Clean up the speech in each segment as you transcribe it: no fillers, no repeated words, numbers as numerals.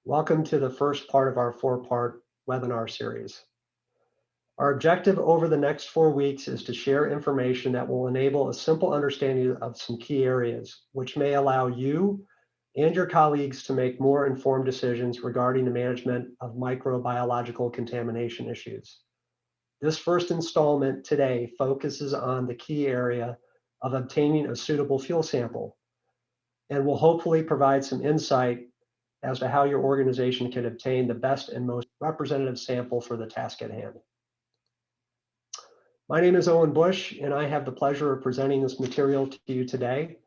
Welcome to the first part of our four-part webinar series. Our objective over the next 4 weeks is to share information that will enable a simple understanding of some key areas, which may allow you and your colleagues to make more informed decisions regarding the management of microbiological contamination issues. This first installment today focuses on the key area of obtaining a suitable fuel sample and will hopefully provide some insight as to how your organization can obtain the best and most representative sample for the task at hand. My name is Owen Bush, and I have the pleasure of presenting this material to you today.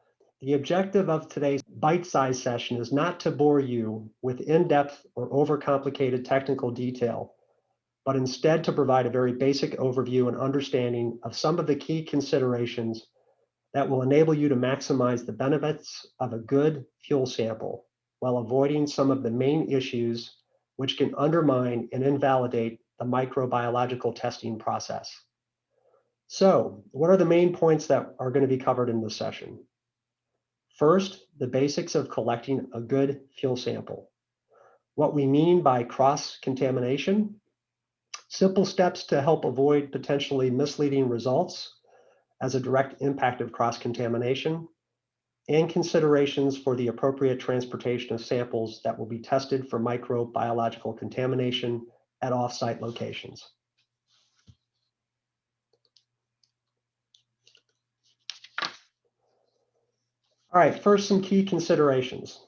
The objective of today's bite-sized session is not to bore you with in-depth or overcomplicated technical detail, but instead to provide a very basic overview and understanding of some of the key considerations that will enable you to maximize the benefits of a good fuel sample while avoiding some of the main issues which can undermine and invalidate the microbiological testing process. So, what are the main points that are going to be covered in this session? First, the basics of collecting a good fuel sample. What we mean by cross-contamination, simple steps to help avoid potentially misleading results as a direct impact of cross-contamination, and considerations for the appropriate transportation of samples that will be tested for microbiological contamination at off-site locations. All right, first, some key considerations.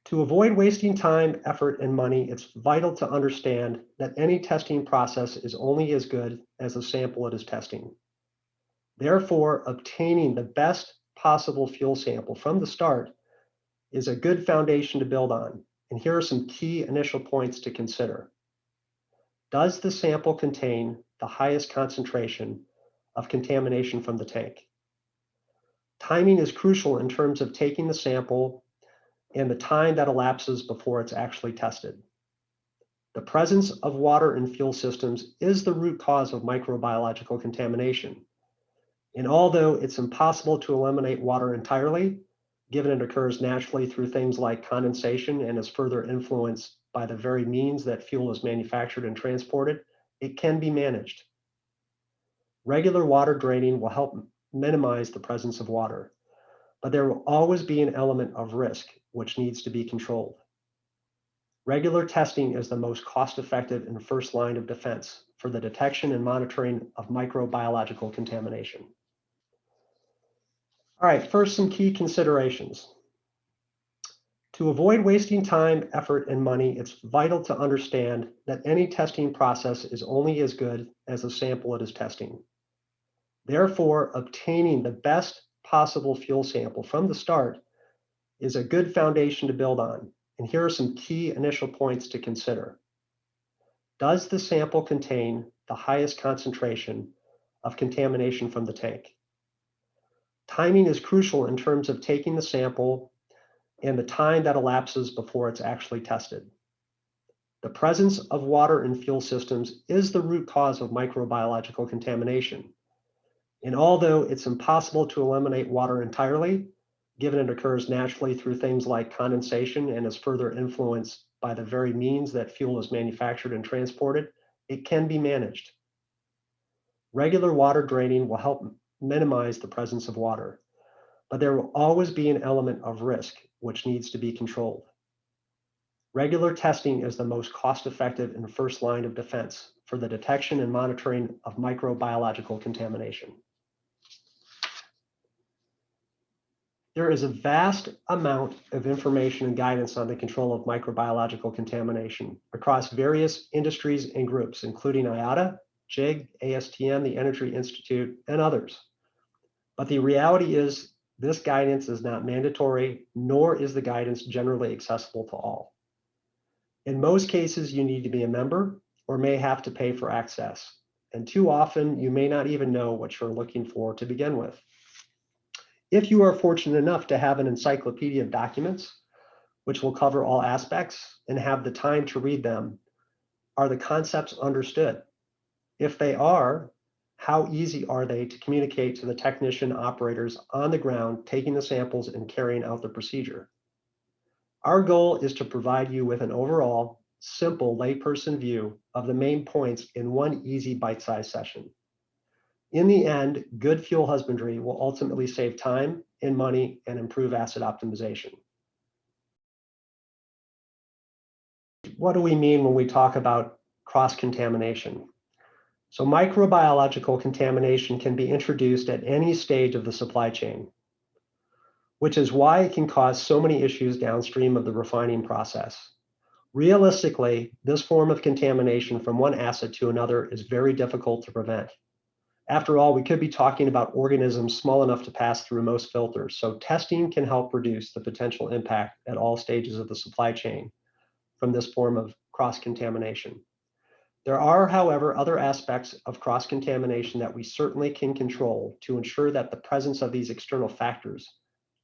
To avoid wasting time, effort, and money, it's vital to understand that any testing process is only as good as the sample it is testing. Therefore, obtaining the best possible fuel sample from the start is a good foundation to build on. And here are some key initial points to consider. Does the sample contain the highest concentration of contamination from the tank? Timing is crucial in terms of taking the sample and the time that elapses before it's actually tested. The presence of water in fuel systems is the root cause of microbiological contamination. And although it's impossible to eliminate water entirely, given it occurs naturally through things like condensation and is further influenced by the very means that fuel is manufactured and transported, it can be managed. Regular water draining will help minimize the presence of water, but there will always be an element of risk which needs to be controlled. Regular testing is the most cost-effective and first line of defense for the detection and monitoring of microbiological contamination. All right, first, some key considerations. To avoid wasting time, effort, and money, it's vital to understand that any testing process is only as good as the sample it is testing. Therefore, obtaining the best possible fuel sample from the start is a good foundation to build on. And here are some key initial points to consider. Does the sample contain the highest concentration of contamination from the tank? Timing is crucial in terms of taking the sample and the time that elapses before it's actually tested. The presence of water in fuel systems is the root cause of microbiological contamination. And although it's impossible to eliminate water entirely, given it occurs naturally through things like condensation and is further influenced by the very means that fuel is manufactured and transported, it can be managed. Regular water draining will help minimize the presence of water, but there will always be an element of risk which needs to be controlled. Regular testing is the most cost-effective and first line of defense for the detection and monitoring of microbiological contamination. There is a vast amount of information and guidance on the control of microbiological contamination across various industries and groups, including IATA, JIG, ASTM, the Energy Institute, and others. But the reality is this guidance is not mandatory, nor is the guidance generally accessible to all. In most cases, you need to be a member or may have to pay for access. And too often, you may not even know what you're looking for to begin with. If you are fortunate enough to have an encyclopedia of documents, which will cover all aspects and have the time to read them, are the concepts understood? If they are, how easy are they to communicate to the technician operators on the ground taking the samples and carrying out the procedure? Our goal is to provide you with an overall, simple layperson view of the main points in one easy bite-sized session. In the end, good fuel husbandry will ultimately save time and money and improve asset optimization. What do we mean when we talk about cross-contamination? So microbiological contamination can be introduced at any stage of the supply chain, which is why it can cause so many issues downstream of the refining process. Realistically, this form of contamination from one asset to another is very difficult to prevent. After all, we could be talking about organisms small enough to pass through most filters, so testing can help reduce the potential impact at all stages of the supply chain from this form of cross-contamination. There are, however, other aspects of cross-contamination that we certainly can control to ensure that the presence of these external factors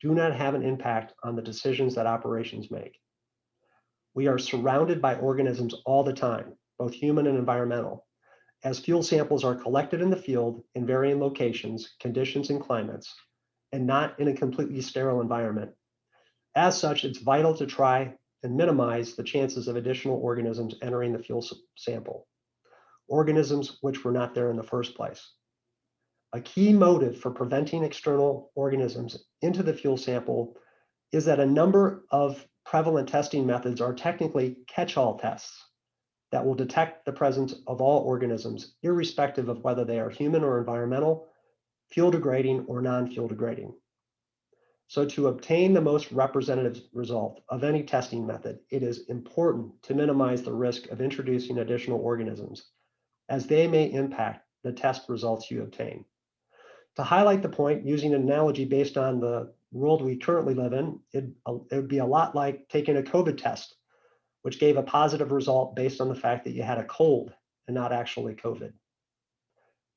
do not have an impact on the decisions that operations make. We are surrounded by organisms all the time, both human and environmental. As fuel samples are collected in the field in varying locations, conditions, and climates, and not in a completely sterile environment. As such, it's vital to try and minimize the chances of additional organisms entering the fuel sample, organisms which were not there in the first place. A key motive for preventing external organisms into the fuel sample is that a number of prevalent testing methods are technically catch-all tests that will detect the presence of all organisms, irrespective of whether they are human or environmental, fuel degrading or non-fuel degrading. So to obtain the most representative result of any testing method, it is important to minimize the risk of introducing additional organisms, as they may impact the test results you obtain. To highlight the point, using an analogy based on the world we currently live in, it would be a lot like taking a COVID test, which gave a positive result based on the fact that you had a cold and not actually COVID.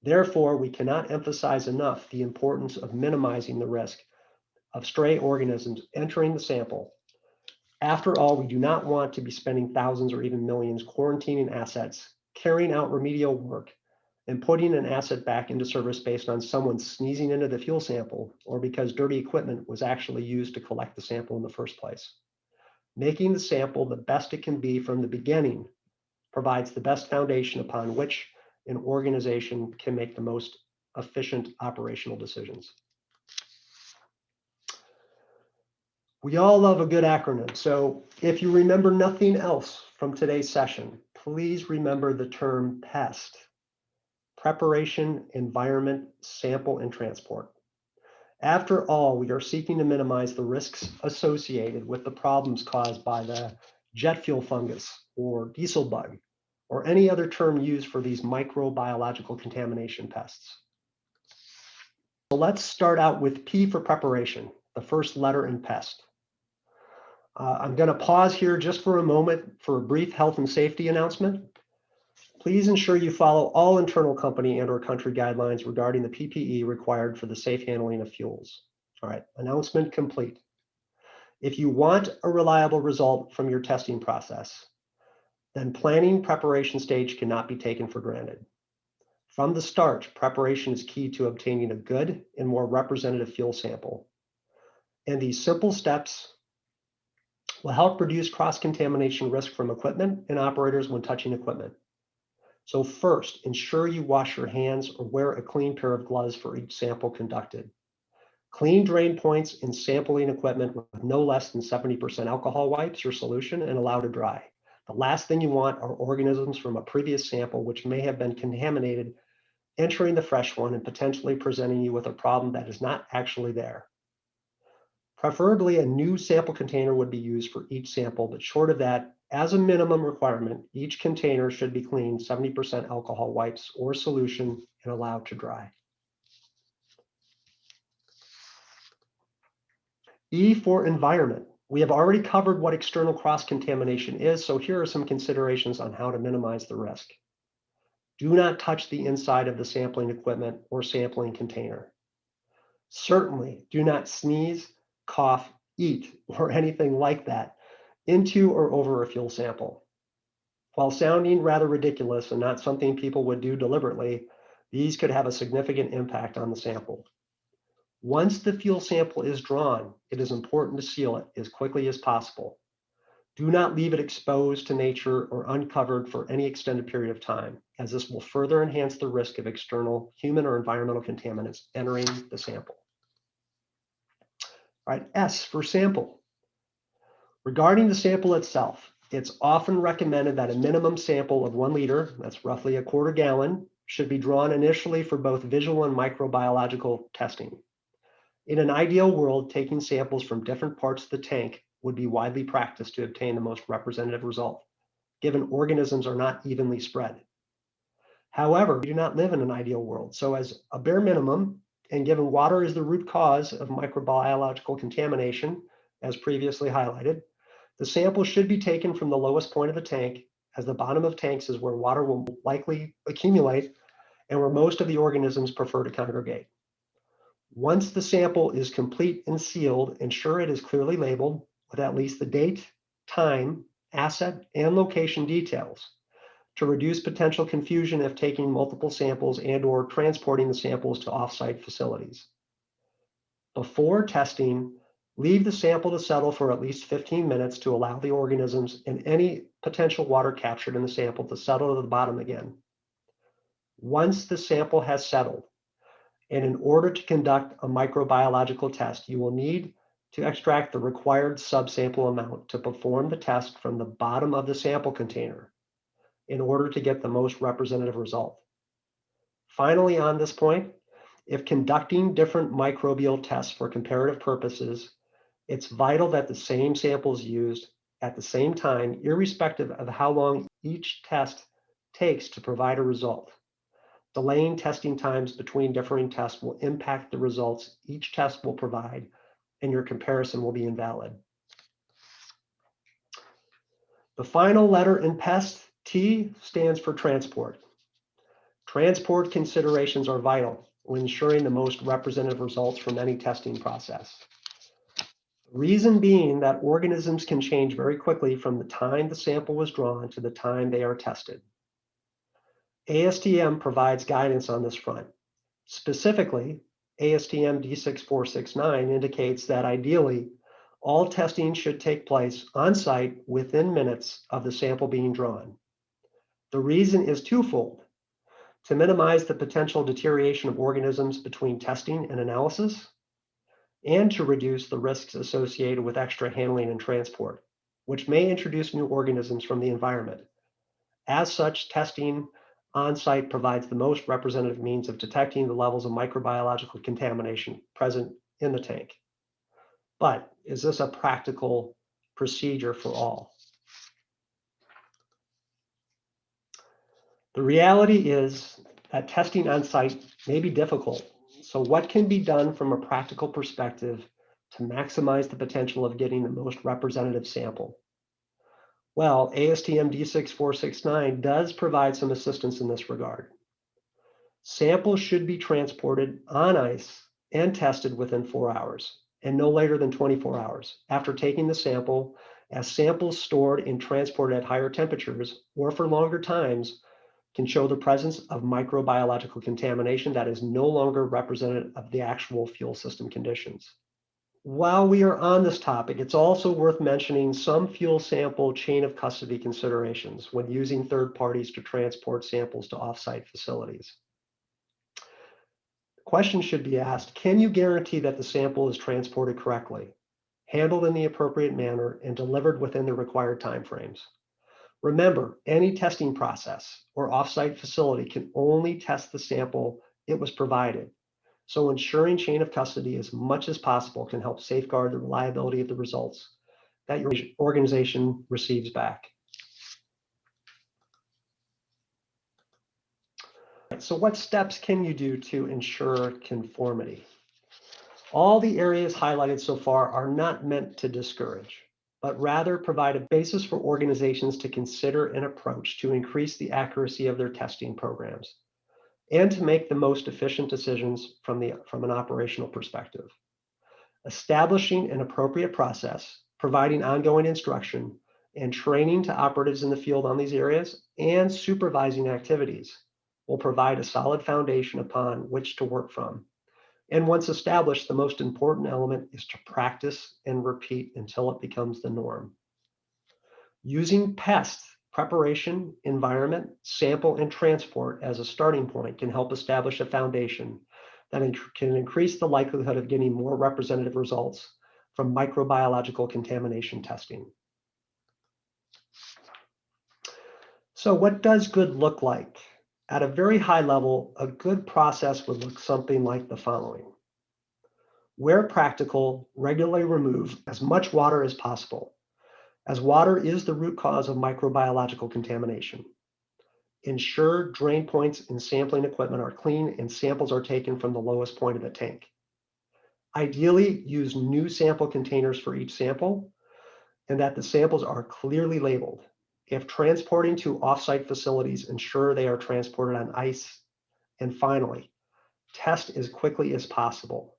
Therefore, we cannot emphasize enough the importance of minimizing the risk of stray organisms entering the sample. After all, we do not want to be spending thousands or even millions quarantining assets, carrying out remedial work, and putting an asset back into service based on someone sneezing into the fuel sample or because dirty equipment was actually used to collect the sample in the first place. Making the sample the best it can be from the beginning provides the best foundation upon which an organization can make the most efficient operational decisions. We all love a good acronym, so if you remember nothing else from today's session, please remember the term PEST: Preparation, Environment, Sample, and Transport. After all, we are seeking to minimize the risks associated with the problems caused by the jet fuel fungus or diesel bug, or any other term used for these microbiological contamination pests. So let's start out with P for preparation, the first letter in PEST. I'm going to pause here just for a moment for a brief health and safety announcement. Please ensure you follow all internal company and/or country guidelines regarding the PPE required for the safe handling of fuels. All right, announcement complete. If you want a reliable result from your testing process, then planning preparation stage cannot be taken for granted. From the start, preparation is key to obtaining a good and more representative fuel sample. And these simple steps will help reduce cross-contamination risk from equipment and operators when touching equipment. So first, ensure you wash your hands or wear a clean pair of gloves for each sample conducted. Clean drain points in sampling equipment with no less than 70% alcohol wipes or solution and allow to dry. The last thing you want are organisms from a previous sample which may have been contaminated entering the fresh one and potentially presenting you with a problem that is not actually there. Preferably, a new sample container would be used for each sample, but short of that, as a minimum requirement, each container should be cleaned 70% alcohol wipes or solution and allowed to dry. E for environment. We have already covered what external cross-contamination is, so here are some considerations on how to minimize the risk. Do not touch the inside of the sampling equipment or sampling container. Certainly, do not sneeze, cough, eat, or anything like that into or over a fuel sample. While sounding rather ridiculous and not something people would do deliberately, these could have a significant impact on the sample. Once the fuel sample is drawn, it is important to seal it as quickly as possible. Do not leave it exposed to nature or uncovered for any extended period of time, as this will further enhance the risk of external human or environmental contaminants entering the sample. All right, S for sample. Regarding the sample itself, it's often recommended that a minimum sample of 1 liter, that's roughly a quarter gallon, should be drawn initially for both visual and microbiological testing. In an ideal world, taking samples from different parts of the tank would be widely practiced to obtain the most representative result, given organisms are not evenly spread. However, we do not live in an ideal world, so as a bare minimum, and given water is the root cause of microbiological contamination, as previously highlighted, the sample should be taken from the lowest point of the tank, as the bottom of tanks is where water will likely accumulate and where most of the organisms prefer to congregate. Once the sample is complete and sealed, ensure it is clearly labeled with at least the date, time, asset, and location details to reduce potential confusion if taking multiple samples and/or transporting the samples to off-site facilities. Before testing, leave the sample to settle for at least 15 minutes to allow the organisms and any potential water captured in the sample to settle to the bottom again. Once the sample has settled, and in order to conduct a microbiological test, you will need to extract the required subsample amount to perform the test from the bottom of the sample container in order to get the most representative result. Finally, on this point, if conducting different microbial tests for comparative purposes, it's vital that the same sample is used at the same time, irrespective of how long each test takes to provide a result. Delaying testing times between differing tests will impact the results each test will provide, and your comparison will be invalid. The final letter in PEST, T, stands for transport. Transport considerations are vital when ensuring the most representative results from any testing process. The reason being that organisms can change very quickly from the time the sample was drawn to the time they are tested. ASTM provides guidance on this front. Specifically, ASTM D6469 indicates that ideally, all testing should take place on site within minutes of the sample being drawn. The reason is twofold: to minimize the potential deterioration of organisms between testing and analysis, and to reduce the risks associated with extra handling and transport, which may introduce new organisms from the environment. As such, testing on-site provides the most representative means of detecting the levels of microbiological contamination present in the tank. But is this a practical procedure for all? The reality is that testing on-site may be difficult. So what can be done from a practical perspective to maximize the potential of getting the most representative sample? Well, ASTM D6469 does provide some assistance in this regard. Samples should be transported on ice and tested within 4 hours, and no later than 24 hours after taking the sample, as samples stored and transported at higher temperatures or for longer times can show the presence of microbiological contamination that is no longer representative of the actual fuel system conditions. While we are on this topic, it's also worth mentioning some fuel sample chain of custody considerations when using third parties to transport samples to off-site facilities. The question should be asked, can you guarantee that the sample is transported correctly, handled in the appropriate manner, and delivered within the required timeframes? Remember, any testing process or off-site facility can only test the sample it was provided. So ensuring chain of custody as much as possible can help safeguard the reliability of the results that your organization receives back. So what steps can you do to ensure conformity? All the areas highlighted so far are not meant to discourage, but rather provide a basis for organizations to consider an approach to increase the accuracy of their testing programs and to make the most efficient decisions from an operational perspective. Establishing an appropriate process, providing ongoing instruction, and training to operatives in the field on these areas, and supervising activities will provide a solid foundation upon which to work from. And once established, the most important element is to practice and repeat until it becomes the norm. Using pest preparation, environment, sample, and transport as a starting point can help establish a foundation that can increase the likelihood of getting more representative results from microbiological contamination testing. So what does good look like? At a very high level, a good process would look something like the following. Where practical, regularly remove as much water as possible, as water is the root cause of microbiological contamination. Ensure drain points and sampling equipment are clean and samples are taken from the lowest point of the tank. Ideally, use new sample containers for each sample and that the samples are clearly labeled. If transporting to offsite facilities, ensure they are transported on ice. And finally, test as quickly as possible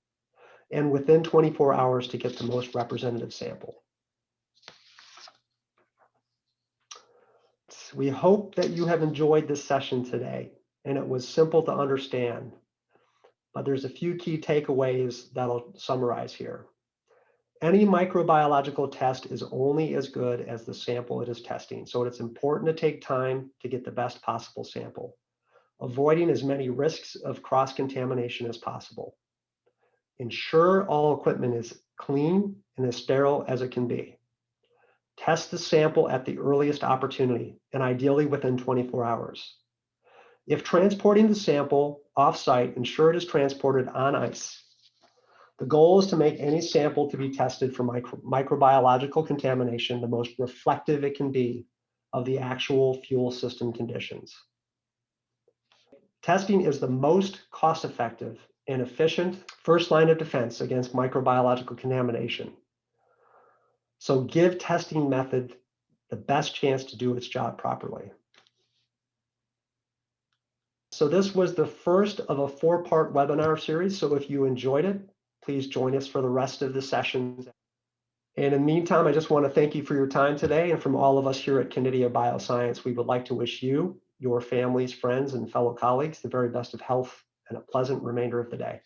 and within 24 hours to get the most representative sample. We hope that you have enjoyed this session today and it was simple to understand, but there's a few key takeaways that I'll summarize here. Any microbiological test is only as good as the sample it is testing, so it's important to take time to get the best possible sample, avoiding as many risks of cross-contamination as possible. Ensure all equipment is clean and as sterile as it can be. Test the sample at the earliest opportunity and ideally within 24 hours. If transporting the sample off-site, ensure it is transported on ice. The goal is to make any sample to be tested for microbiological contamination the most reflective it can be of the actual fuel system conditions. Testing is the most cost-effective and efficient first line of defense against microbiological contamination. So give testing method the best chance to do its job properly. So this was the first of a 4-part webinar series. So if you enjoyed it, please join us for the rest of the sessions. And in the meantime, I just want to thank you for your time today. And from all of us here at Canidia Bioscience, we would like to wish you, your families, friends, and fellow colleagues the very best of health and a pleasant remainder of the day.